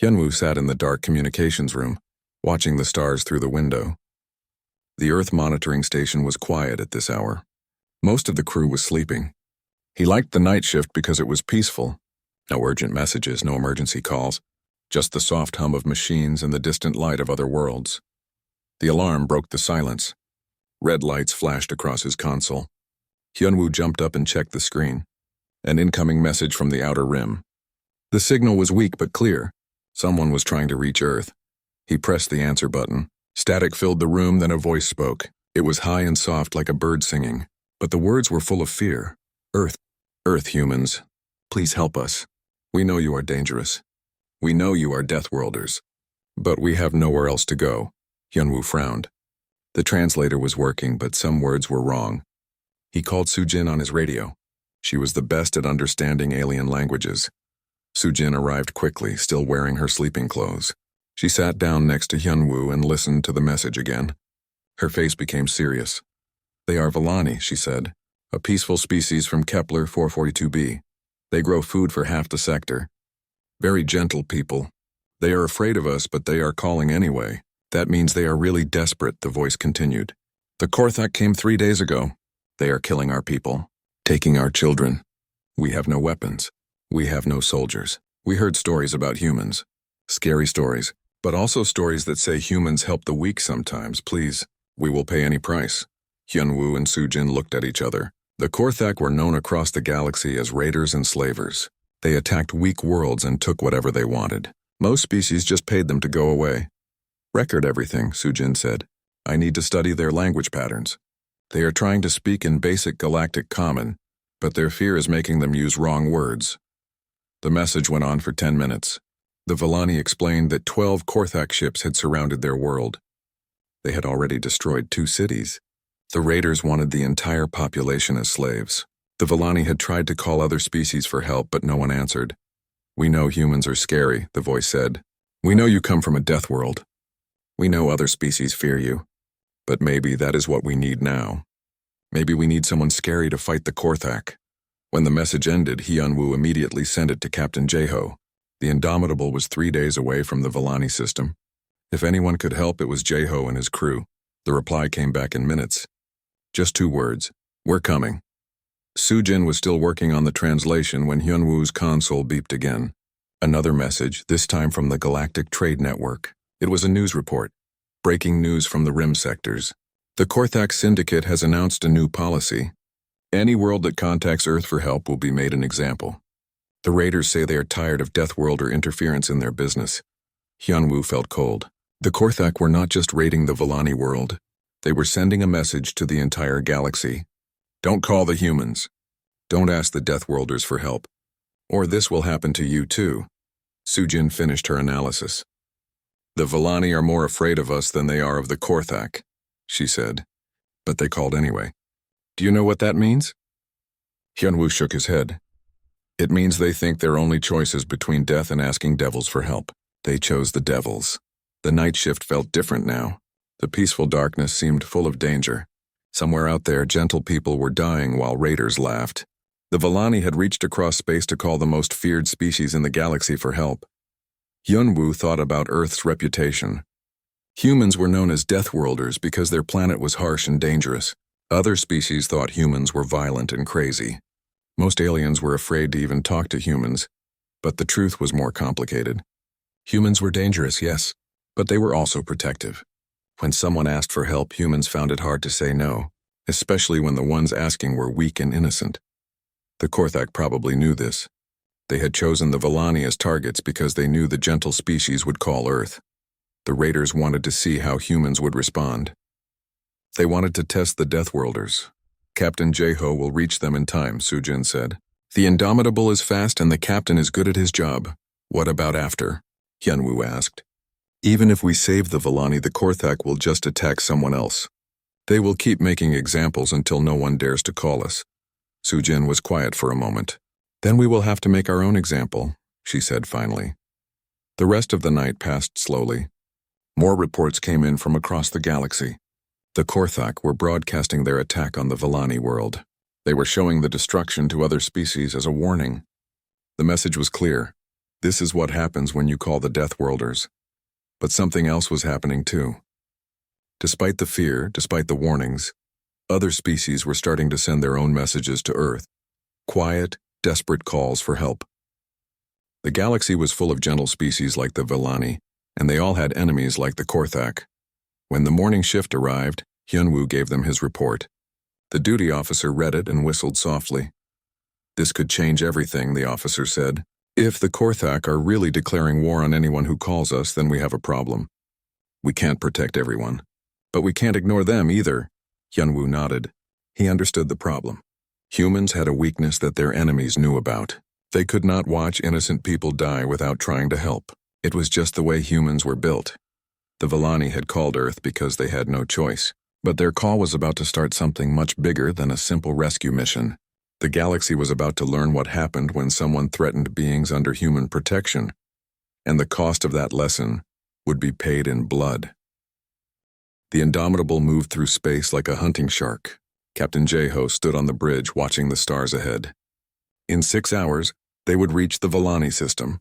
Hyunwoo sat in the dark communications room, watching the stars through the window. The Earth monitoring station was quiet at this hour. Most of the crew was sleeping. He liked the night shift because it was peaceful. No urgent messages, no emergency calls, just the soft hum of machines and the distant light of other worlds. The alarm broke the silence. Red lights flashed across his console. Hyunwoo jumped up and checked the screen. An incoming message from the outer rim. The signal was weak but clear. Someone was trying to reach Earth. He pressed the answer button. Static filled the room, then a voice spoke. It was high and soft like a bird singing, but the words were full of fear. Earth humans, please help us. We know you are dangerous. We know you are Deathworlders. But we have nowhere else to go. Hyunwoo frowned. The translator was working, but some words were wrong. He called Sujin on his radio. She was the best at understanding alien languages. Sujin arrived quickly, still wearing her sleeping clothes. She sat down next to Hyunwoo and listened to the message again. Her face became serious. They are Villani, she said, a peaceful species from Kepler 442b. They grow food for half the sector. Very gentle people. They are afraid of us, but they are calling anyway. That means they are really desperate, the voice continued. The Korthak came 3 days ago. They are killing our people, taking our children. We have no weapons. We have no soldiers. We heard stories about humans. Scary stories, but also stories that say humans help the weak sometimes. Please, we will pay any price. Hyunwoo and Sujin looked at each other. The Korthak were known across the galaxy as raiders and slavers. They attacked weak worlds and took whatever they wanted. Most species just paid them to go away. Record everything, Sujin said. I need to study their language patterns. They are trying to speak in basic galactic common, but their fear is making them use wrong words. The message went on for 10 minutes. The Villani explained that 12 Korthak ships had surrounded their world. They had already destroyed 2 cities. The raiders wanted the entire population as slaves. The Villani had tried to call other species for help, but no one answered. We know humans are scary, the voice said. We know you come from a death world. We know other species fear you. But maybe that is what we need now. Maybe we need someone scary to fight the Korthak. When the message ended, Hyunwoo immediately sent it to Captain Jeho. The Indomitable was 3 days away from the Villani system. If anyone could help, it was Jeho and his crew. The reply came back in minutes. Just 2 words. We're coming. Sujin was still working on the translation when Hyunwoo's console beeped again. Another message, this time from the Galactic Trade Network. It was a news report. Breaking news from the rim sectors. The Korthak Syndicate has announced a new policy. Any world that contacts Earth for help will be made an example. The raiders say they are tired of Deathworlder interference in their business. Hyunwoo felt cold. The Korthak were not just raiding the Villani world. They were sending a message to the entire galaxy. Don't call the humans. Don't ask the Deathworlders for help. Or this will happen to you too. Sujin finished her analysis. The Villani are more afraid of us than they are of the Korthak, she said. But they called anyway. Do you know what that means? Hyunwoo shook his head. It means they think their only choice is between death and asking devils for help. They chose the devils. The night shift felt different now. The peaceful darkness seemed full of danger. Somewhere out there, gentle people were dying while raiders laughed. The Villani had reached across space to call the most feared species in the galaxy for help. Hyunwoo thought about Earth's reputation. Humans were known as Deathworlders because their planet was harsh and dangerous. Other species thought humans were violent and crazy. Most aliens were afraid to even talk to humans, but the truth was more complicated. Humans were dangerous, yes, but they were also protective. When someone asked for help, humans found it hard to say no, especially when the ones asking were weak and innocent. The Korthak probably knew this. They had chosen the Villani as targets because they knew the gentle species would call Earth. The raiders wanted to see how humans would respond. They wanted to test the Deathworlders. Captain Jeho will reach them in time, Sujin said. The Indomitable is fast and the captain is good at his job. What about after? Hyunwoo asked. Even if we save the Villani, the Korthak will just attack someone else. They will keep making examples until no one dares to call us. Sujin was quiet for a moment. Then we will have to make our own example, she said finally. The rest of the night passed slowly. More reports came in from across the galaxy. The Korthak were broadcasting their attack on the Villani world. They were showing the destruction to other species as a warning. The message was clear. This is what happens when you call the Deathworlders. But something else was happening too. Despite the fear, despite the warnings, other species were starting to send their own messages to Earth. Quiet, desperate calls for help. The galaxy was full of gentle species like the Villani, and they all had enemies like the Korthak. When the morning shift arrived, Hyunwoo gave them his report. The duty officer read it and whistled softly. This could change everything, the officer said. If the Korthak are really declaring war on anyone who calls us, then we have a problem. We can't protect everyone. But we can't ignore them either. Hyunwoo nodded. He understood the problem. Humans had a weakness that their enemies knew about. They could not watch innocent people die without trying to help. It was just the way humans were built. The Villani had called Earth because they had no choice. But their call was about to start something much bigger than a simple rescue mission. The galaxy was about to learn what happened when someone threatened beings under human protection. And the cost of that lesson would be paid in blood. The Indomitable moved through space like a hunting shark. Captain Jeho stood on the bridge watching the stars ahead. In 6 hours, they would reach the Villani system.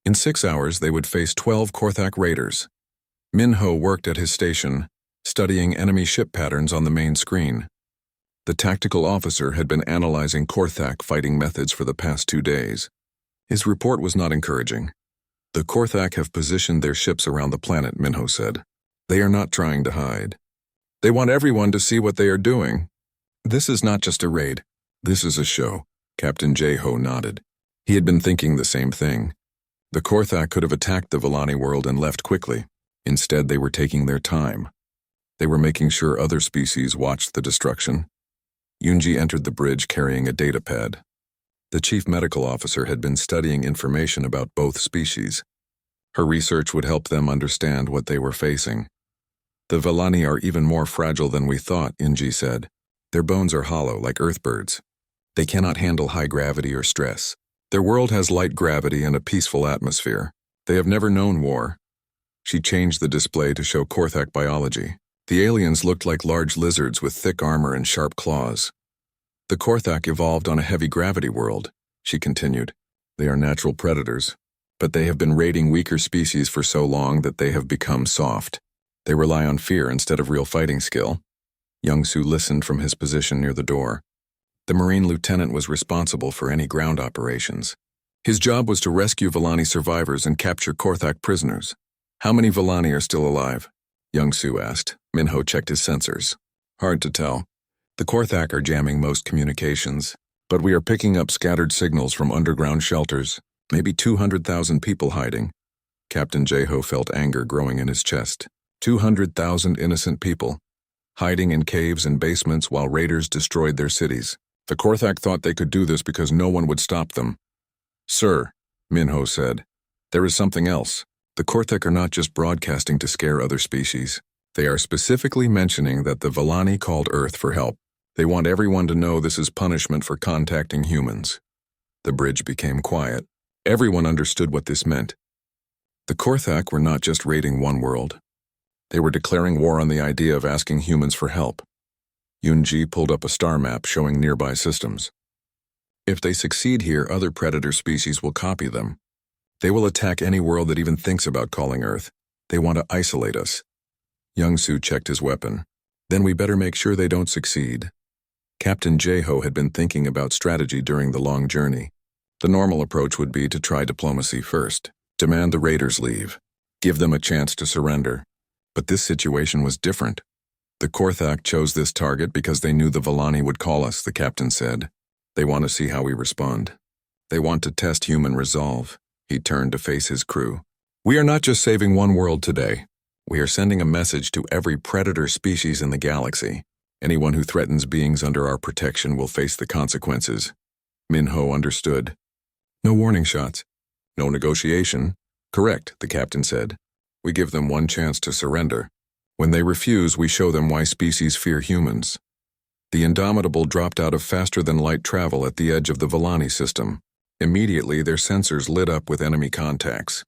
In 6 hours, they would face 12 Korthak raiders. Minho worked at his station, studying enemy ship patterns on the main screen. The tactical officer had been analyzing Korthak fighting methods for the past 2 days. His report was not encouraging. The Korthak have positioned their ships around the planet, Minho said. They are not trying to hide. They want everyone to see what they are doing. This is not just a raid. This is a show. Captain Jeho nodded. He had been thinking the same thing. The Korthak could have attacked the Villani world and left quickly. Instead, they were taking their time. They were making sure other species watched the destruction. Yoonji entered the bridge carrying a data pad. The chief medical officer had been studying information about both species. Her research would help them understand what they were facing. The Villani are even more fragile than we thought, Yoonji said. Their bones are hollow like earthbirds. They cannot handle high gravity or stress. Their world has light gravity and a peaceful atmosphere. They have never known war. She changed the display to show Korthak biology. The aliens looked like large lizards with thick armor and sharp claws. The Korthak evolved on a heavy gravity world, she continued. They are natural predators, but they have been raiding weaker species for so long that they have become soft. They rely on fear instead of real fighting skill. Young-soo listened from his position near the door. The Marine lieutenant was responsible for any ground operations. His job was to rescue Villani survivors and capture Korthak prisoners. How many Villani are still alive? Young-soo asked. Minho checked his sensors. Hard to tell. The Korthak are jamming most communications, but we are picking up scattered signals from underground shelters, maybe 200,000 people hiding. Captain Jeho felt anger growing in his chest. 200,000 innocent people, hiding in caves and basements while raiders destroyed their cities. The Korthak thought they could do this because no one would stop them. Sir, Minho said, there is something else. The Korthak are not just broadcasting to scare other species. They are specifically mentioning that the Villani called Earth for help. They want everyone to know this is punishment for contacting humans. The bridge became quiet. Everyone understood what this meant. The Korthak were not just raiding one world. They were declaring war on the idea of asking humans for help. Yoonji pulled up a star map showing nearby systems. If they succeed here, other predator species will copy them. They will attack any world that even thinks about calling Earth. They want to isolate us. Young-soo checked his weapon. Then we better make sure they don't succeed. Captain Jeho had been thinking about strategy during the long journey. The normal approach would be to try diplomacy first, demand the raiders leave, give them a chance to surrender. But this situation was different. The Korthak chose this target because they knew the Villani would call us, the captain said. They want to see how we respond. They want to test human resolve. He turned to face his crew. We are not just saving one world today. We are sending a message to every predator species in the galaxy. Anyone who threatens beings under our protection will face the consequences. Minho understood. No warning shots. No negotiation. Correct, the captain said. We give them one chance to surrender. When they refuse, we show them why species fear humans. The Indomitable dropped out of faster-than-light travel at the edge of the Villani system. Immediately, their sensors lit up with enemy contacts.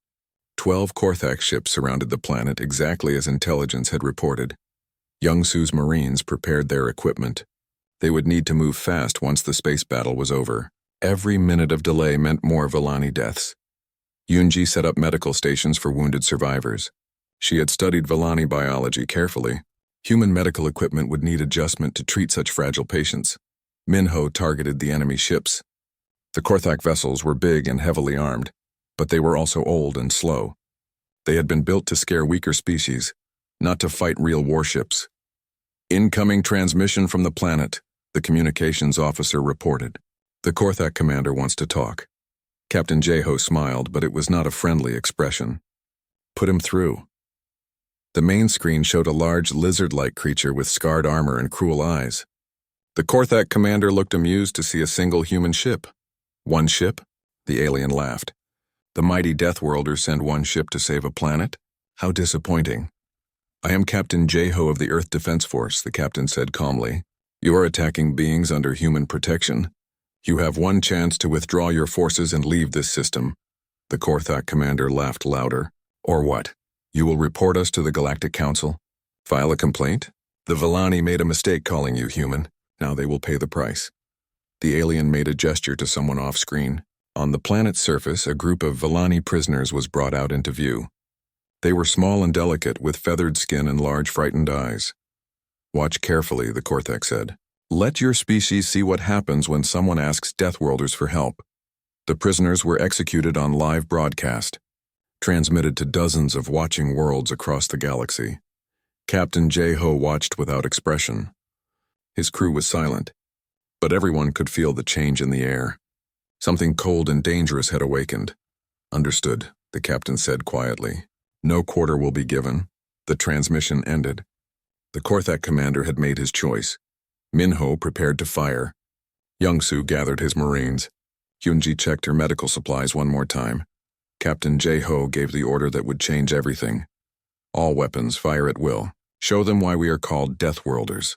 12 Korthak ships surrounded the planet exactly as intelligence had reported. Young-soo's Marines prepared their equipment. They would need to move fast once the space battle was over. Every minute of delay meant more Villani deaths. Yunji set up medical stations for wounded survivors. She had studied Villani biology carefully. Human medical equipment would need adjustment to treat such fragile patients. Minho targeted the enemy ships. The Korthak vessels were big and heavily armed, but they were also old and slow. They had been built to scare weaker species, not to fight real warships. Incoming transmission from the planet, the communications officer reported. The Korthak commander wants to talk. Captain Jeho smiled, but it was not a friendly expression. Put him through. The main screen showed a large lizard-like creature with scarred armor and cruel eyes. The Korthak commander looked amused to see a single human ship. One ship? The alien laughed. The mighty Deathworlders send one ship to save a planet? How disappointing. I am Captain Jeho of the Earth Defense Force, the captain said calmly. You are attacking beings under human protection. You have one chance to withdraw your forces and leave this system. The Korthak commander laughed louder. Or what? You will report us to the Galactic Council? File a complaint? The Villani made a mistake calling you human. Now they will pay the price. The alien made a gesture to someone off-screen. On the planet's surface, a group of Villani prisoners was brought out into view. They were small and delicate, with feathered skin and large, frightened eyes. Watch carefully, the Korthak said. Let your species see what happens when someone asks Deathworlders for help. The prisoners were executed on live broadcast, transmitted to dozens of watching worlds across the galaxy. Captain Jeho watched without expression. His crew was silent, but everyone could feel the change in the air. Something cold and dangerous had awakened. Understood, the captain said quietly. No quarter will be given. The transmission ended. The Korthak commander had made his choice. Minho prepared to fire. Youngsu gathered his marines. Yunji checked her medical supplies one more time. Captain Jeho gave the order that would change everything. All weapons fire at will. Show them why we are called Deathworlders.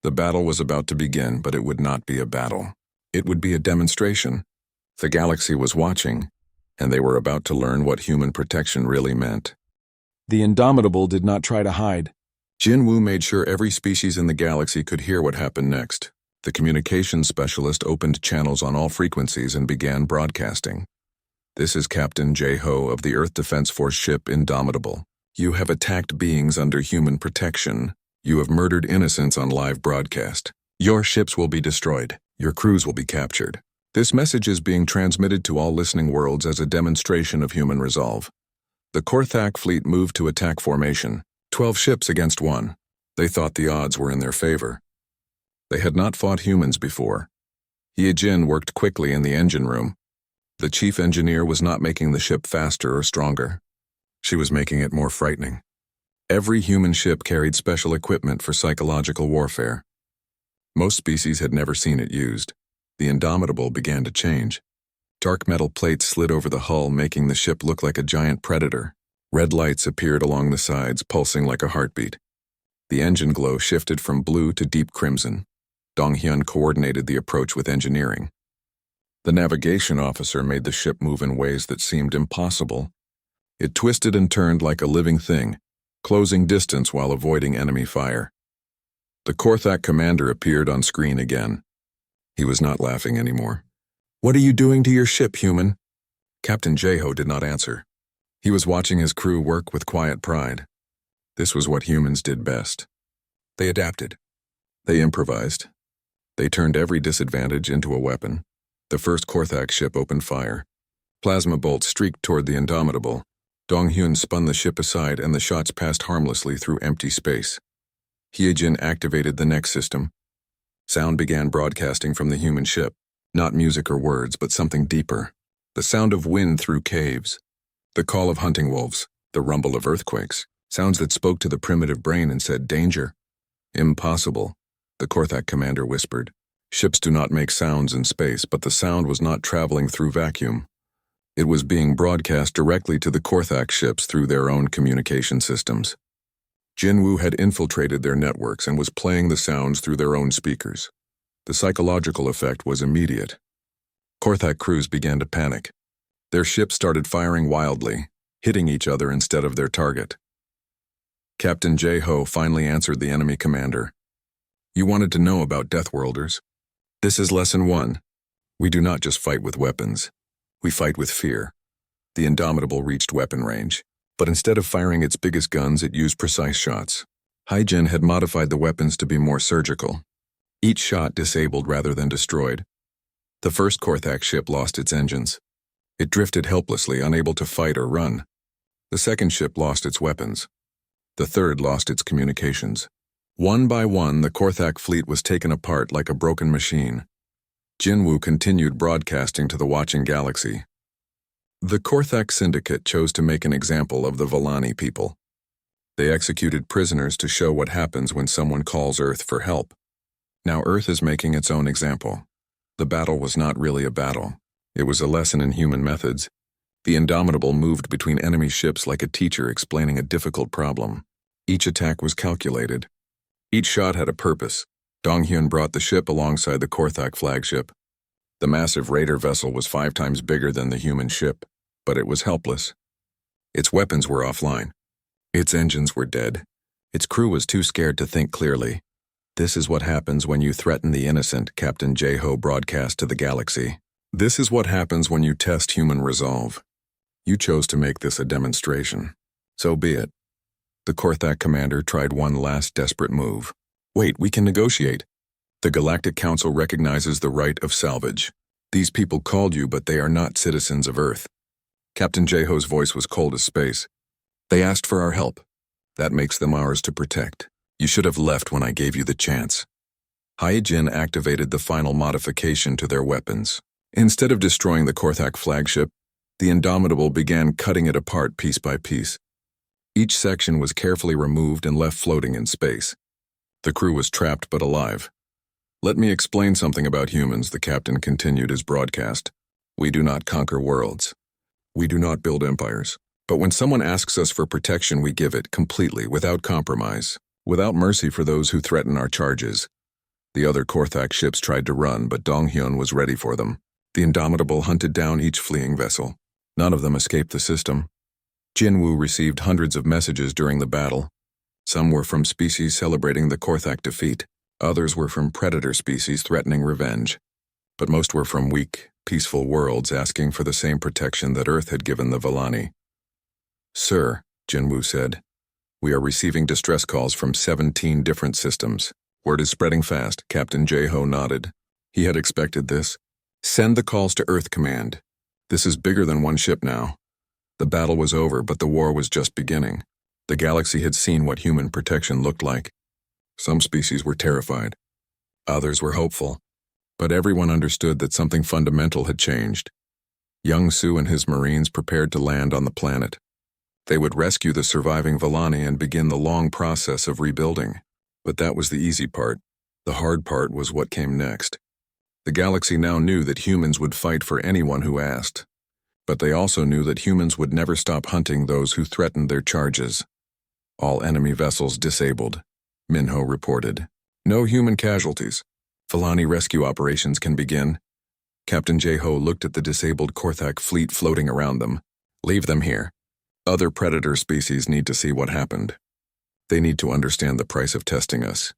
The battle was about to begin, but it would not be a battle. It would be a demonstration. The galaxy was watching, and they were about to learn what human protection really meant. The Indomitable did not try to hide. Jinwoo made sure every species in the galaxy could hear what happened next. The communications specialist opened channels on all frequencies and began broadcasting. This is Captain Jeho of the Earth Defense Force ship Indomitable. You have attacked beings under human protection. You have murdered innocents on live broadcast. Your ships will be destroyed. Your crews will be captured. This message is being transmitted to all listening worlds as a demonstration of human resolve. The Korthak fleet moved to attack formation. 12 ships against 1. They thought the odds were in their favor. They had not fought humans before. Yejin worked quickly in the engine room. The chief engineer was not making the ship faster or stronger. She was making it more frightening. Every human ship carried special equipment for psychological warfare. Most species had never seen it used. The Indomitable began to change. Dark metal plates slid over the hull, making the ship look like a giant predator. Red lights appeared along the sides, pulsing like a heartbeat. The engine glow shifted from blue to deep crimson. Donghyun coordinated the approach with engineering. The navigation officer made the ship move in ways that seemed impossible. It twisted and turned like a living thing, closing distance while avoiding enemy fire. The Korthak commander appeared on screen again. He was not laughing anymore. What are you doing to your ship, human? Captain Jeho did not answer. He was watching his crew work with quiet pride. This was what humans did best. They adapted. They improvised. They turned every disadvantage into a weapon. The first Korthak ship opened fire. Plasma bolts streaked toward the Indomitable. Donghyun spun the ship aside and the shots passed harmlessly through empty space. Hyejin activated the next system. Sound began broadcasting from the human ship. Not music or words, but something deeper. The sound of wind through caves. The call of hunting wolves, the rumble of earthquakes, sounds that spoke to the primitive brain and said, danger. Impossible, the Korthak commander whispered. Ships do not make sounds in space, but the sound was not traveling through vacuum. It was being broadcast directly to the Korthak ships through their own communication systems. Jinwoo had infiltrated their networks and was playing the sounds through their own speakers. The psychological effect was immediate. Korthak crews began to panic. Their ships started firing wildly, hitting each other instead of their target. Captain Jeho finally answered the enemy commander. You wanted to know about Deathworlders? This is lesson 1. We do not just fight with weapons. We fight with fear. The Indomitable reached weapon range, but instead of firing its biggest guns, it used precise shots. Hygen had modified the weapons to be more surgical. Each shot disabled rather than destroyed. The first Korthak ship lost its engines. It drifted helplessly, unable to fight or run. The second ship lost its weapons. The third lost its communications. One by one, the Korthak fleet was taken apart like a broken machine. Jinwoo continued broadcasting to the watching galaxy. The Korthak Syndicate chose to make an example of the Volani people. They executed prisoners to show what happens when someone calls Earth for help. Now Earth is making its own example. The battle was not really a battle. It was a lesson in human methods. The Indomitable moved between enemy ships like a teacher explaining a difficult problem. Each attack was calculated. Each shot had a purpose. Donghyun brought the ship alongside the Korthak flagship. The massive raider vessel was 5 times bigger than the human ship, but it was helpless. Its weapons were offline. Its engines were dead. Its crew was too scared to think clearly. This is what happens when you threaten the innocent, Captain Jeho broadcast to the galaxy. This is what happens when you test human resolve. You chose to make this a demonstration. So be it. The Korthak commander tried one last desperate move. Wait, we can negotiate. The Galactic Council recognizes the right of salvage. These people called you, but they are not citizens of Earth. Captain Jeho's voice was cold as space. They asked for our help. That makes them ours to protect. You should have left when I gave you the chance. Hyejin activated the final modification to their weapons. Instead of destroying the Korthak flagship, the Indomitable began cutting it apart piece by piece. Each section was carefully removed and left floating in space. The crew was trapped but alive. Let me explain something about humans, the captain continued his broadcast. We do not conquer worlds. We do not build empires. But when someone asks us for protection, we give it completely, without compromise, without mercy for those who threaten our charges. The other Korthak ships tried to run, but Donghyun was ready for them. The Indomitable hunted down each fleeing vessel. None of them escaped the system. Jinwoo received hundreds of messages during the battle. Some were from species celebrating the Korthak defeat. Others were from predator species threatening revenge. But most were from weak, peaceful worlds asking for the same protection that Earth had given the Volani. Sir, Jinwoo said, we are receiving distress calls from 17 different systems. Word is spreading fast, Captain Jeho nodded. He had expected this. Send the calls to Earth Command. This is bigger than one ship now. The battle was over, but the war was just beginning. The galaxy had seen what human protection looked like. Some species were terrified. Others were hopeful. But everyone understood that something fundamental had changed. Young Su and his Marines prepared to land on the planet. They would rescue the surviving Volani and begin the long process of rebuilding. But that was the easy part. The hard part was what came next. The galaxy now knew that humans would fight for anyone who asked. But they also knew that humans would never stop hunting those who threatened their charges. All enemy vessels disabled, Minho reported. No human casualties. Volani rescue operations can begin. Captain Jeho looked at the disabled Korthak fleet floating around them. Leave them here. Other predator species need to see what happened. They need to understand the price of testing us.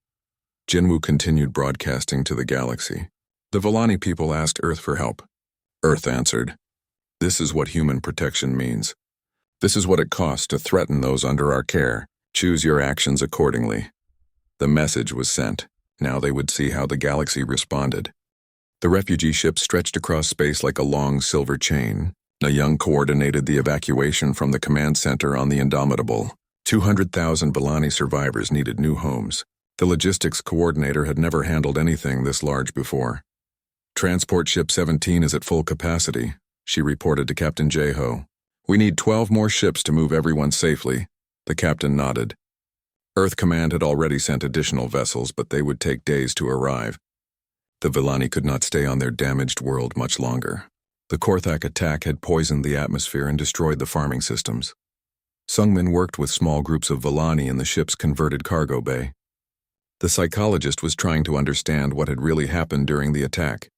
Jinwoo continued broadcasting to the galaxy. The Volani people asked Earth for help. Earth answered. This is what human protection means. This is what it costs to threaten those under our care. Choose your actions accordingly. The message was sent. Now they would see how the galaxy responded. The refugee ship stretched across space like a long silver chain. A young coordinated the evacuation from the command center on the Indomitable. 200,000 Volani survivors needed new homes. The logistics coordinator had never handled anything this large before. Transport Ship 17 is at full capacity, she reported to Captain Jeho. We need 12 more ships to move everyone safely. The captain nodded. Earth Command had already sent additional vessels, but they would take days to arrive. The Volani could not stay on their damaged world much longer. The Korthak attack had poisoned the atmosphere and destroyed the farming systems. Sungmin worked with small groups of Volani in the ship's converted cargo bay. The psychologist was trying to understand what had really happened during the attack.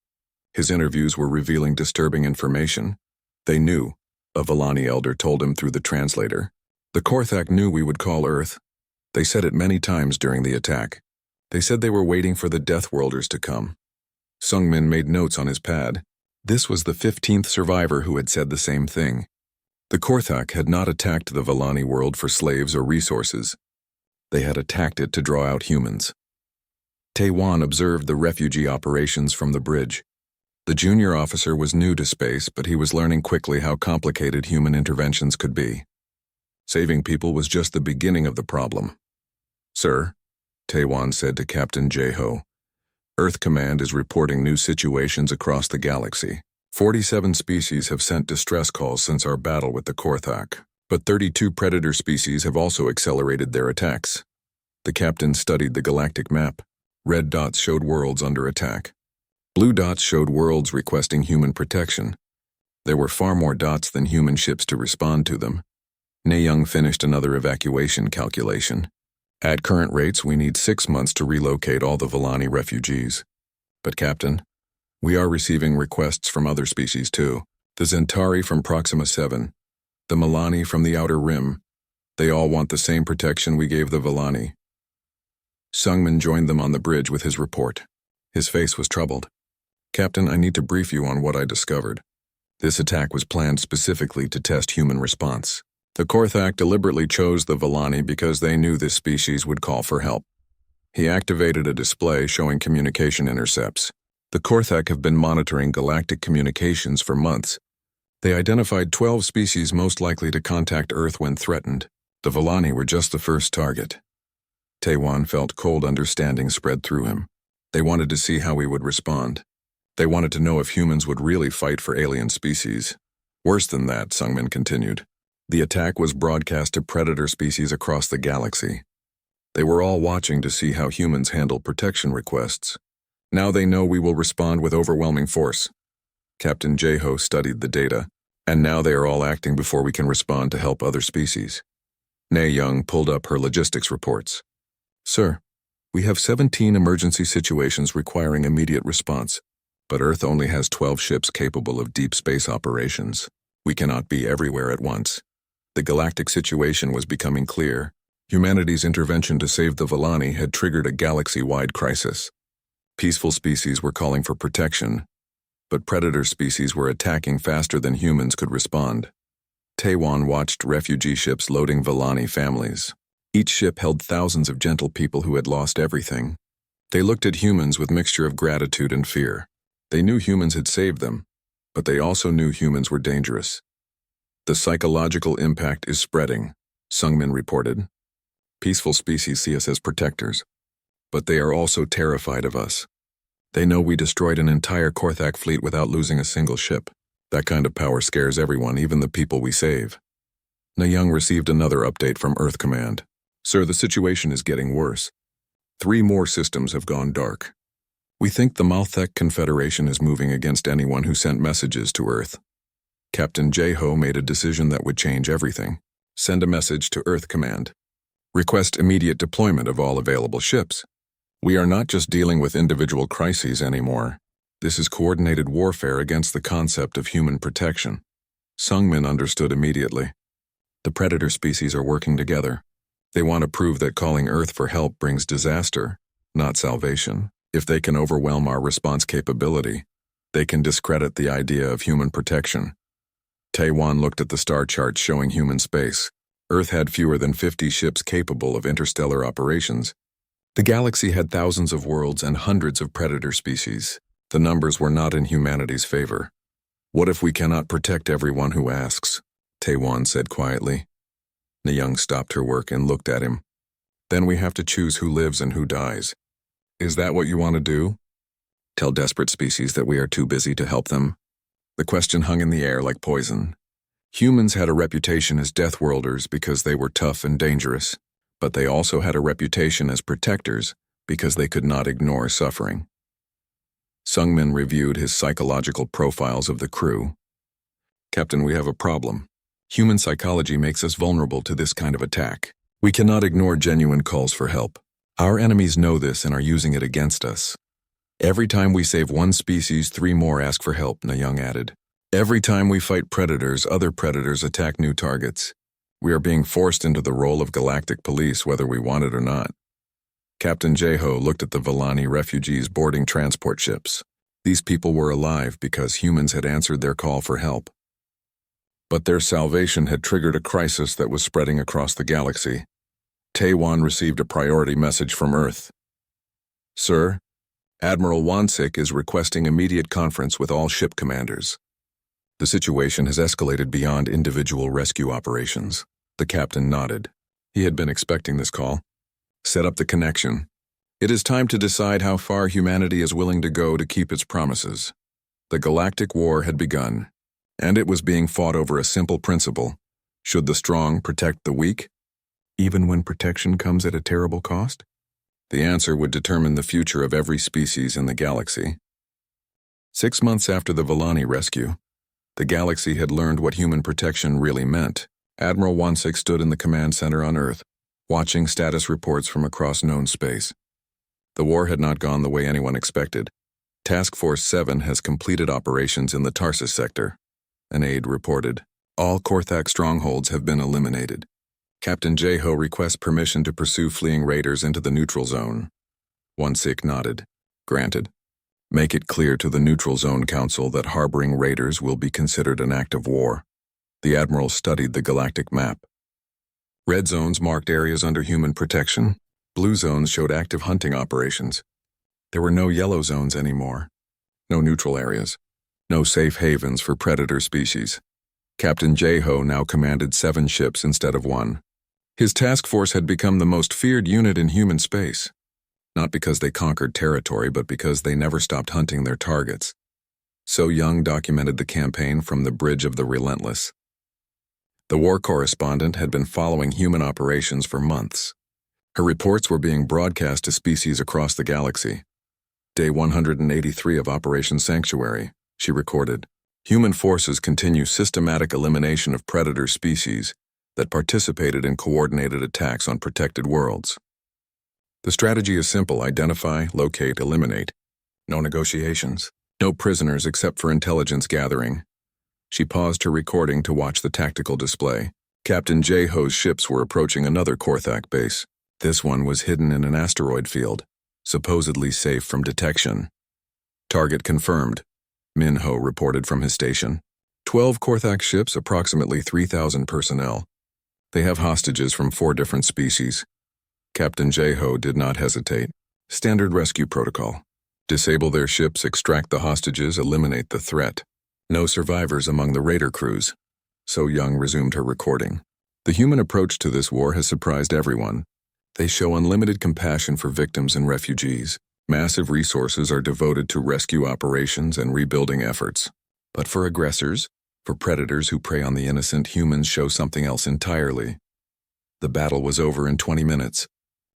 His interviews were revealing disturbing information. They knew, a Volani elder told him through the translator. The Korthak knew we would call Earth. They said it many times during the attack. They said they were waiting for the Deathworlders to come. Sungmin made notes on his pad. This was the 15th survivor who had said the same thing. The Korthak had not attacked the Vellani world for slaves or resources. They had attacked it to draw out humans. Taewan observed the refugee operations from the bridge. The junior officer was new to space, but he was learning quickly how complicated human interventions could be. Saving people was just the beginning of the problem. "Sir," Taewan said to Captain Jeho, "Earth Command is reporting new situations across the galaxy. 47 species have sent distress calls since our battle with the Korthak, but 32 predator species have also accelerated their attacks." The captain studied the galactic map. Red dots showed worlds under attack. Blue dots showed worlds requesting human protection. There were far more dots than human ships to respond to them. Nayoung finished another evacuation calculation. "At current rates, we need 6 months to relocate all the Vellani refugees. But Captain, we are receiving requests from other species too. The Zentari from Proxima 7, the Milani from the Outer Rim. They all want the same protection we gave the Vellani." Sungmin joined them on the bridge with his report. His face was troubled. "Captain, I need to brief you on what I discovered. This attack was planned specifically to test human response. The Korthak deliberately chose the Vellani because they knew this species would call for help. He activated a display showing communication intercepts. The Korthak have been monitoring galactic communications for months. They identified 12 species most likely to contact Earth when threatened. The Vellani were just the first target." Taewan felt cold understanding spread through him. They wanted to see how we would respond. They wanted to know if humans would really fight for alien species. "Worse than that," Sungmin continued. "The attack was broadcast to predator species across the galaxy. They were all watching to see how humans handle protection requests. Now they know we will respond with overwhelming force." Captain Jeho studied the data, and now they are all acting before we can respond to help other species. Nayoung pulled up her logistics reports. "Sir, we have 17 emergency situations requiring immediate response, but Earth only has 12 ships capable of deep space operations. We cannot be everywhere at once." The galactic situation was becoming clear. Humanity's intervention to save the Vellani had triggered a galaxy-wide crisis. Peaceful species were calling for protection, but predator species were attacking faster than humans could respond. Taewan watched refugee ships loading Vellani families. Each ship held thousands of gentle people who had lost everything. They looked at humans with mixture of gratitude and fear. They knew humans had saved them, but they also knew humans were dangerous. "The psychological impact is spreading," Sungmin reported. "Peaceful species see us as protectors, but they are also terrified of us. They know we destroyed an entire Korthak fleet without losing a single ship. That kind of power scares everyone, even the people we save." Nayoung received another update from Earth Command. "Sir, the situation is getting worse. 3 more systems have gone dark. We think the Malthek Confederation is moving against anyone who sent messages to Earth." Captain Jeho made a decision that would change everything. "Send a message to Earth Command. Request immediate deployment of all available ships. We are not just dealing with individual crises anymore. This is coordinated warfare against the concept of human protection." Sungmin understood immediately. The predator species are working together. They want to prove that calling Earth for help brings disaster, not salvation. If they can overwhelm our response capability, they can discredit the idea of human protection. Taewan looked at the star chart showing human space. Earth had fewer than 50 ships capable of interstellar operations. The galaxy had thousands of worlds and hundreds of predator species. The numbers were not in humanity's favor. "What if we cannot protect everyone who asks?" Taewan said quietly. Nayoung stopped her work and looked at him. "Then we have to choose who lives and who dies. Is that what you want to do? Tell desperate species that we are too busy to help them?" The question hung in the air like poison. Humans had a reputation as Deathworlders because they were tough and dangerous, but they also had a reputation as protectors because they could not ignore suffering. Sungmin reviewed his psychological profiles of the crew. "Captain, we have a problem. Human psychology makes us vulnerable to this kind of attack. We cannot ignore genuine calls for help. Our enemies know this and are using it against us. Every time we save one species, 3 more ask for help," Nayoung added. "Every time we fight predators, other predators attack new targets. We are being forced into the role of galactic police whether we want it or not." Captain Jeho looked at the Vellani refugees boarding transport ships. These people were alive because humans had answered their call for help. But their salvation had triggered a crisis that was spreading across the galaxy. Taiwan received a priority message from Earth. Sir, Admiral Wansik is requesting immediate conference with all ship commanders. The situation has escalated beyond individual rescue operations. The captain nodded. He had been expecting this call. Set up the connection. It is time to decide how far humanity is willing to go to keep its promises. The Galactic War had begun, and it was being fought over a simple principle. Should the strong protect the weak, even when protection comes at a terrible cost? The answer would determine the future of every species in the galaxy. 6 months after the Villani rescue, the galaxy had learned what human protection really meant. Admiral Wansik stood in the command center on Earth, watching status reports from across known space. The war had not gone the way anyone expected. Task Force 7 has completed operations in the Tarsus sector. An aide reported. All Korthak strongholds have been eliminated. Captain Jeho requests permission to pursue fleeing raiders into the neutral zone. Wansik nodded. Granted. Make it clear to the Neutral Zone Council that harboring raiders will be considered an act of war. The Admiral studied the galactic map. Red zones marked areas under human protection. Blue zones showed active hunting operations. There were no yellow zones anymore. No neutral areas. No safe havens for predator species. Captain Jeho now commanded 7 ships instead of 1. His task force had become the most feared unit in human space. Not because they conquered territory, but because they never stopped hunting their targets. So Young documented the campaign from the Bridge of the Relentless. The war correspondent had been following human operations for months. Her reports were being broadcast to species across the galaxy. Day 183 of Operation Sanctuary, she recorded. Human forces continue systematic elimination of predator species that participated in coordinated attacks on protected worlds. The strategy is simple: identify, locate, eliminate. No negotiations. No prisoners except for intelligence gathering. She paused her recording to watch the tactical display. Captain Jeho's ships were approaching another Korthak base. This one was hidden in an asteroid field, supposedly safe from detection. Target confirmed, Minho reported from his station. 12 Korthak ships, approximately 3,000 personnel. They have hostages from 4 different species. Captain Jeho did not hesitate. Standard rescue protocol. Disable their ships, extract the hostages, eliminate the threat. No survivors among the raider crews. So Young resumed her recording. The human approach to this war has surprised everyone. They show unlimited compassion for victims and refugees. Massive resources are devoted to rescue operations and rebuilding efforts. But for aggressors, for predators who prey on the innocent, humans show something else entirely. The battle was over in 20 minutes.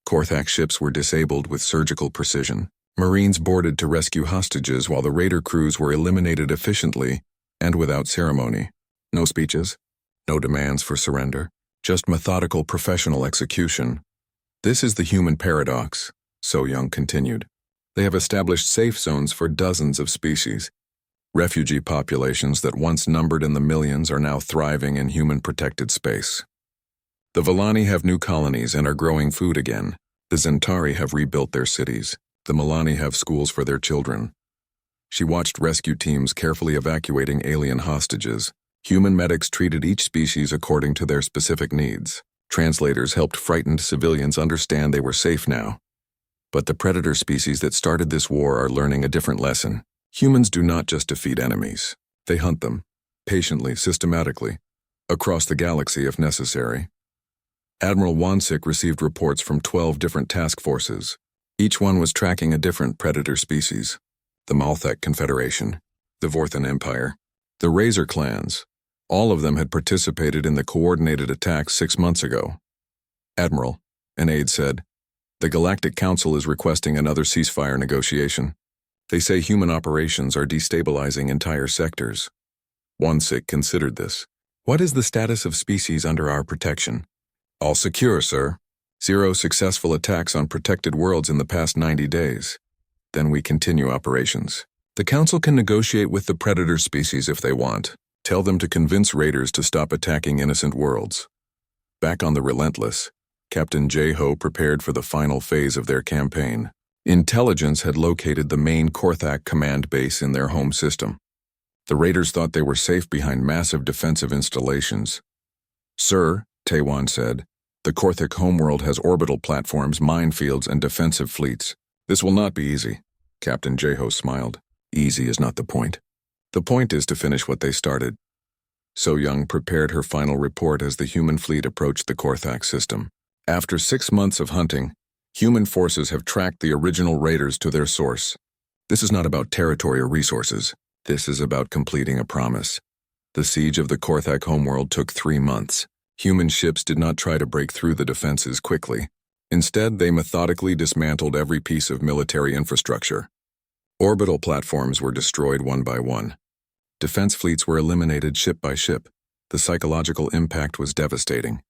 Korthak ships were disabled with surgical precision. Marines boarded to rescue hostages while the raider crews were eliminated efficiently and without ceremony. No speeches, no demands for surrender, just methodical professional execution. This is the human paradox, So Young continued. They have established safe zones for dozens of species. Refugee populations that once numbered in the millions are now thriving in human-protected space. The Villani have new colonies and are growing food again. The Zentari have rebuilt their cities. The Milani have schools for their children. She watched rescue teams carefully evacuating alien hostages. Human medics treated each species according to their specific needs. Translators helped frightened civilians understand they were safe now. But the predator species that started this war are learning a different lesson. Humans do not just defeat enemies. They hunt them, patiently, systematically, across the galaxy if necessary. Admiral Wansik received reports from 12 different task forces. Each one was tracking a different predator species. The Malthek Confederation, the Vorthan Empire, the Razor clans. All of them had participated in the coordinated attacks 6 months ago. Admiral, an aide said, the Galactic Council is requesting another ceasefire negotiation. They say human operations are destabilizing entire sectors. Wansik considered this. What is the status of species under our protection? All secure, sir. 0 successful attacks on protected worlds in the past 90 days. Then we continue operations. The Council can negotiate with the predator species if they want. Tell them to convince raiders to stop attacking innocent worlds. Back on the Relentless, Captain Jeho prepared for the final phase of their campaign. Intelligence had located the main Korthak command base in their home system. The raiders thought they were safe behind massive defensive installations. "Sir," Taiwan said, "the Korthik homeworld has orbital platforms, minefields, and defensive fleets. This will not be easy." Captain Jeho smiled. "Easy is not the point. The point is to finish what they started." So Young prepared her final report as the human fleet approached the Korthak system. After 6 months of hunting, human forces have tracked the original raiders to their source. This is not about territory or resources. This is about completing a promise. The siege of the Korthak homeworld took 3 months. Human ships did not try to break through the defenses quickly. Instead, they methodically dismantled every piece of military infrastructure. Orbital platforms were destroyed one by one. Defense fleets were eliminated ship by ship. The psychological impact was devastating.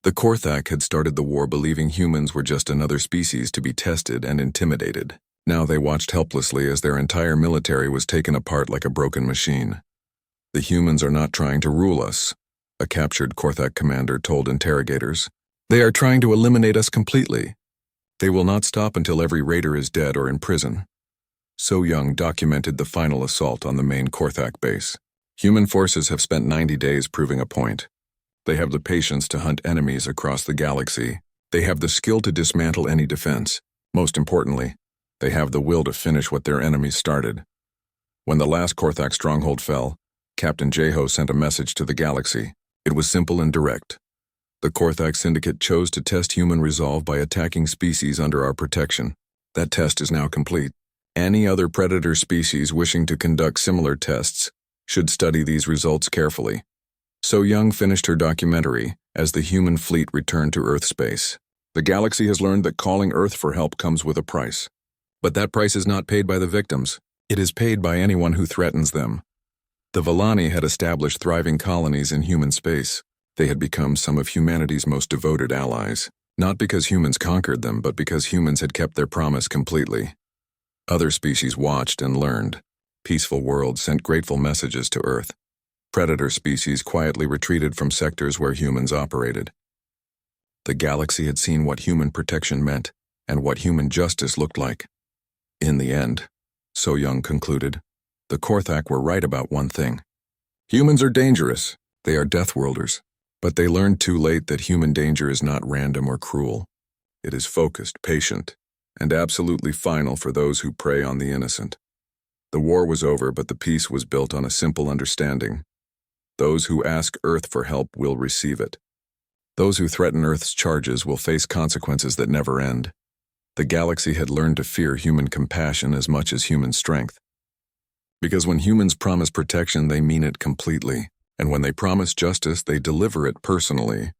The Korthak had started the war believing humans were just another species to be tested and intimidated. Now they watched helplessly as their entire military was taken apart like a broken machine. "The humans are not trying to rule us," a captured Korthak commander told interrogators. "They are trying to eliminate us completely. They will not stop until every raider is dead or in prison." So Young documented the final assault on the main Korthak base. Human forces have spent 90 days proving a point. They have the patience to hunt enemies across the galaxy. They have the skill to dismantle any defense. Most importantly, they have the will to finish what their enemies started. When the last Korthak stronghold fell, Captain Jeho sent a message to the galaxy. It was simple and direct. The Korthak Syndicate chose to test human resolve by attacking species under our protection. That test is now complete. Any other predator species wishing to conduct similar tests should study these results carefully. So Young finished her documentary as the human fleet returned to Earth space. The galaxy has learned that calling Earth for help comes with a price. But that price is not paid by the victims. It is paid by anyone who threatens them. The Villani had established thriving colonies in human space. They had become some of humanity's most devoted allies, not because humans conquered them, but because humans had kept their promise completely. Other species watched and learned. Peaceful worlds sent grateful messages to Earth. Predator species quietly retreated from sectors where humans operated. The galaxy had seen what human protection meant and what human justice looked like. In the end, So Young concluded, the Korthak were right about one thing. Humans are dangerous. They are Deathworlders. But they learned too late that human danger is not random or cruel. It is focused, patient, and absolutely final for those who prey on the innocent. The war was over, but the peace was built on a simple understanding. Those who ask Earth for help will receive it. Those who threaten Earth's charges will face consequences that never end. The galaxy had learned to fear human compassion as much as human strength. Because when humans promise protection, they mean it completely. And when they promise justice, they deliver it personally.